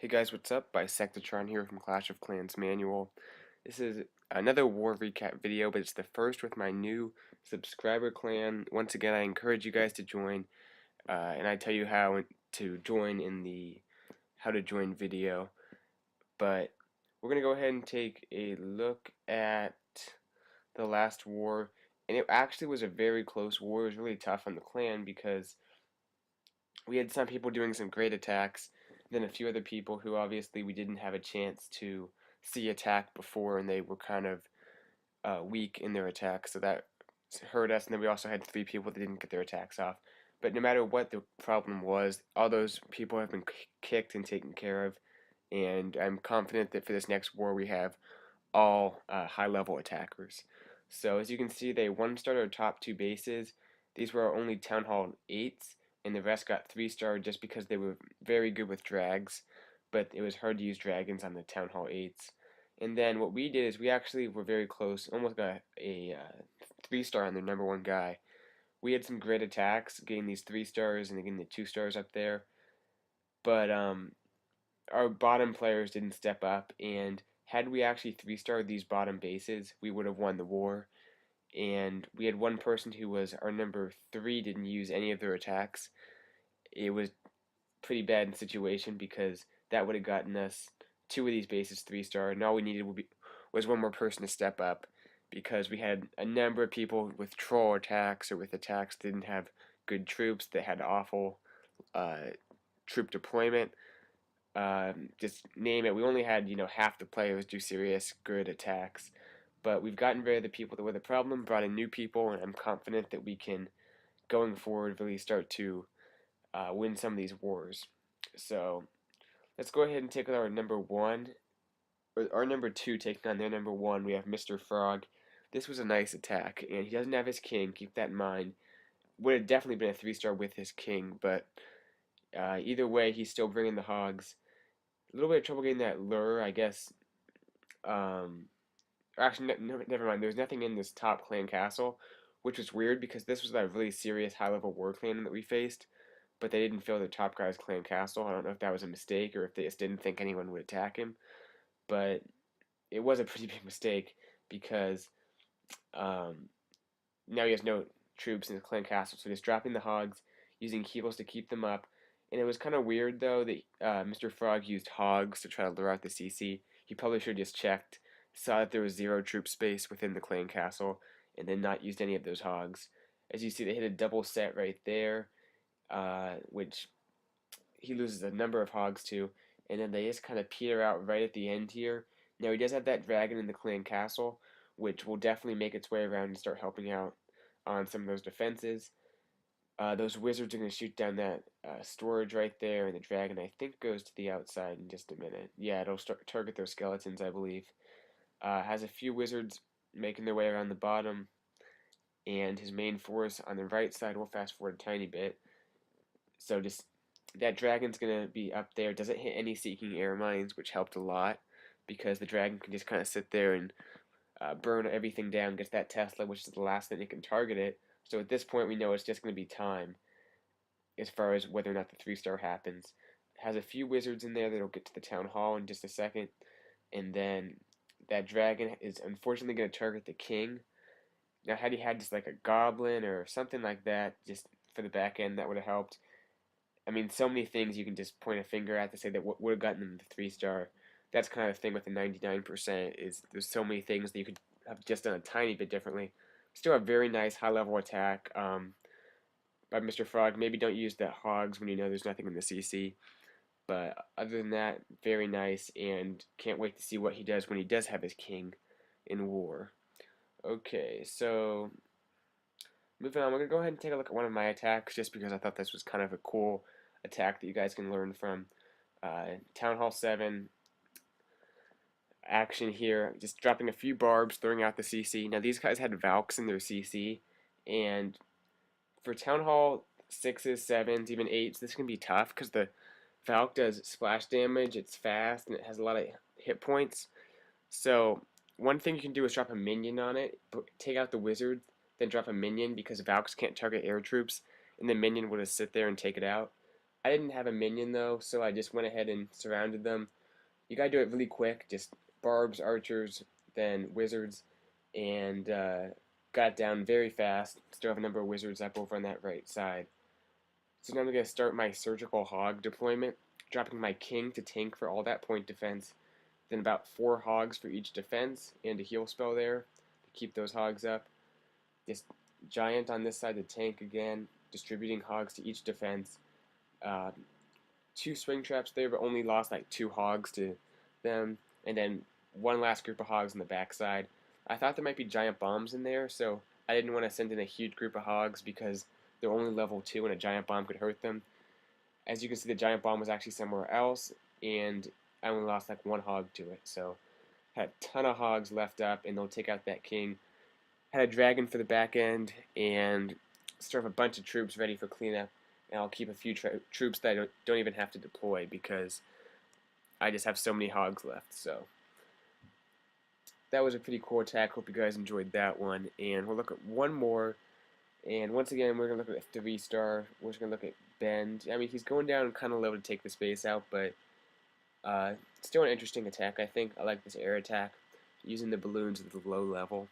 Hey guys, what's up? Bisectatron here from Clash of Clans Manual. This is another war recap video, but it's the first with my new subscriber clan. Once again, I encourage you guys to join, and I tell you how to join in the how to join video. But we're going to go ahead and take a look at the last war, and it actually was a very close war. It was really tough on the clan because we had some people doing some great attacks, then a few other people who obviously we didn't have a chance to see attack before, and they were kind of weak in their attacks, so that hurt us. And then we also had three people that didn't get their attacks off. But no matter what the problem was, all those people have been kicked and taken care of, and I'm confident that for this next war we have all high-level attackers. So as you can see, they one-starred our top two bases. These were our only Town Hall 8s, and the rest got 3-star just because they were very good with drags, but it was hard to use dragons on the Town Hall 8s. And then what we did is we actually were very close, almost got a 3-star on their number one guy. We had some great attacks, getting these 3-stars and getting the 2-stars up there, but our bottom players didn't step up, and had we actually 3-starred these bottom bases, we would have won the war. And we had one person who was our number 3 didn't use any of their attacks. It was pretty bad situation because that would have gotten us 2 of these bases 3-star, and all we needed was one more person to step up because we had a number of people with troll attacks or with attacks that didn't have good troops that had awful troop deployment. Just name it. We only had half the players do serious good attacks, but we've gotten rid of the people that were the problem, brought in new people, and I'm confident that we can, going forward, really start to win some of these wars. So let's go ahead and take our number one, or our number two taking on their number one. We have Mr. Frog. This was a nice attack, and he doesn't have his king. Keep that in mind. Would have definitely been a 3-star with his king, but either way, he's still bringing the hogs. A little bit of trouble getting that lure, I guess. Actually, never mind. There was nothing in this top clan castle, which was weird because this was a really serious high-level war clan that we faced, but they didn't fill the top guy's clan castle. I don't know if that was a mistake or if they just didn't think anyone would attack him, but it was a pretty big mistake because um, now he has no troops in his clan castle, so he's dropping the hogs, using heals to keep them up. And it was kind of weird though that Mr. Frog used hogs to try to lure out the CC. He probably should have just checked, saw that there was 0 troop space within the clan castle, and then not used any of those hogs. As you see, they hit a double set right there, which he loses a number of hogs to, and then they just kind of peter out right at the end here. Now he does have that dragon in the clan castle, which will definitely make its way around and start helping out on some of those defenses. Those wizards are going to shoot down that storage right there, and the dragon, I think, goes to the outside in just a minute. Yeah, it'll start target those skeletons, I believe. Has a few wizards making their way around the bottom, and his main force on the right side will fast forward a tiny bit. So just that dragon's going to be up there. Doesn't hit any seeking air mines, which helped a lot, because the dragon can just kind of sit there and burn everything down, gets that Tesla, which is the last thing it can target it. So at this point, we know it's just going to be time as far as whether or not the 3-star happens. It has a few wizards in there that'll get to the town hall in just a second, and then that dragon is unfortunately going to target the king. Now, had he had just like a goblin or something like that, just for the back end, that would have helped. I mean, so many things you can just point a finger at to say that would have gotten them the 3-star. That's kind of the thing with the 99% is there's so many things that you could have just done a tiny bit differently. Still a very nice high-level attack by Mr. Frog. Maybe don't use the hogs when you know there's nothing in the CC. But other than that, very nice, and can't wait to see what he does when he does have his king in war. Okay, so moving on, we're going to go ahead and take a look at one of my attacks just because I thought this was kind of a cool attack that you guys can learn from. Town Hall 7 action here, just dropping a few barbs, throwing out the CC. Now these guys had Valks in their CC, and for Town Hall 6s, 7s, even 8s, this can be tough because the Valk does splash damage, it's fast, and it has a lot of hit points. So one thing you can do is drop a minion on it, take out the wizard, then drop a minion because Valks can't target air troops, and the minion will just sit there and take it out. I didn't have a minion though, so I just went ahead and surrounded them. You gotta do it really quick, just barbs, archers, then wizards, and got down very fast. Still have a number of wizards up over on that right side. So now I'm gonna start my surgical hog deployment, dropping my king to tank for all that point defense, then about 4 hogs for each defense, and a heal spell there to keep those hogs up. Just giant on this side to tank again, distributing hogs to each defense. Uh, 2 swing traps there, but only lost like 2 hogs to them, and then one last group of hogs on the backside. I thought there might be giant bombs in there, so I didn't want to send in a huge group of hogs because they're only level 2 and a giant bomb could hurt them. As you can see, the giant bomb was actually somewhere else, and I only lost like 1 hog to it, so had a ton of hogs left up, and they'll take out that king. Had a dragon for the back end, and still have a bunch of troops ready for cleanup, and I'll keep a few troops that I don't even have to deploy because I just have so many hogs left. So that was a pretty cool attack. Hope you guys enjoyed that one, and we'll look at one more. And once again, we're going to look at a 3-star. We're just going to look at Bend. I mean, he's going down kind of low to take the space out, but still an interesting attack, I think. I like this air attack, using the balloons at the low level.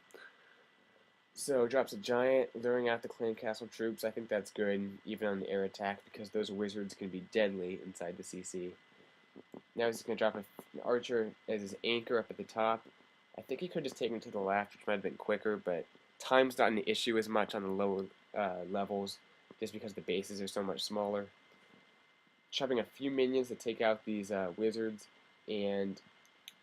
So drops a giant, luring out the clan castle troops. I think that's good, even on the air attack, because those wizards can be deadly inside the CC. Now he's going to drop an archer as his anchor up at the top. I think he could just take him to the left, which might have been quicker, but time's not an issue as much on the lower levels, just because the bases are so much smaller. Chopping a few minions to take out these wizards, and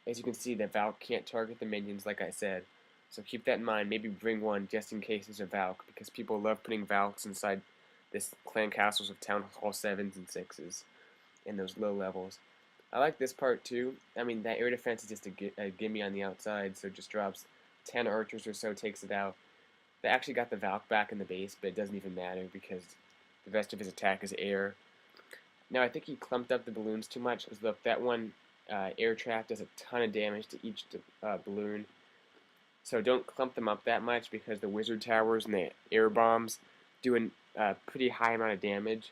as you can see, the Valk can't target the minions, like I said. So keep that in mind. Maybe bring one just in case there's a Valk, because people love putting Valks inside this clan castles of Town Hall 7s and 6s in those low levels. I like this part too. I mean, that air defense is just a gimme on the outside, so it just drops 10 archers or so, takes it out. They actually got the Valk back in the base, but it doesn't even matter because the rest of his attack is air. Now, I think he clumped up the balloons too much, because look, that one air trap does a ton of damage to each balloon. So don't clump them up that much because the wizard towers and the air bombs do a pretty high amount of damage.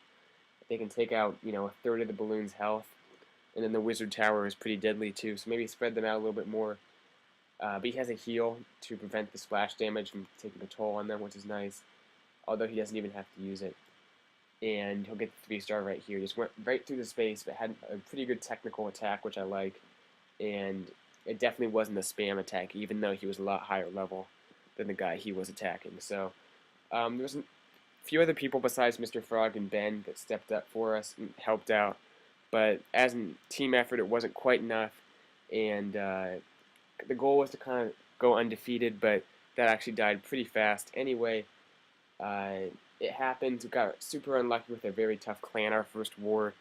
They can take out, you know, a third of the balloon's health, and then the wizard tower is pretty deadly too. So maybe spread them out a little bit more. But he has a heal to prevent the splash damage from taking a toll on them, which is nice. Although he doesn't even have to use it. And he'll get the 3-star right here. Just went right through the space, but had a pretty good technical attack, which I like. And it definitely wasn't a spam attack, even though he was a lot higher level than the guy he was attacking. So there was a few other people besides Mr. Frog and Ben that stepped up for us and helped out. But as a team effort, it wasn't quite enough. And the goal was to kind of go undefeated, but that actually died pretty fast. Anyway, it happened. We got super unlucky with a very tough clan our first war.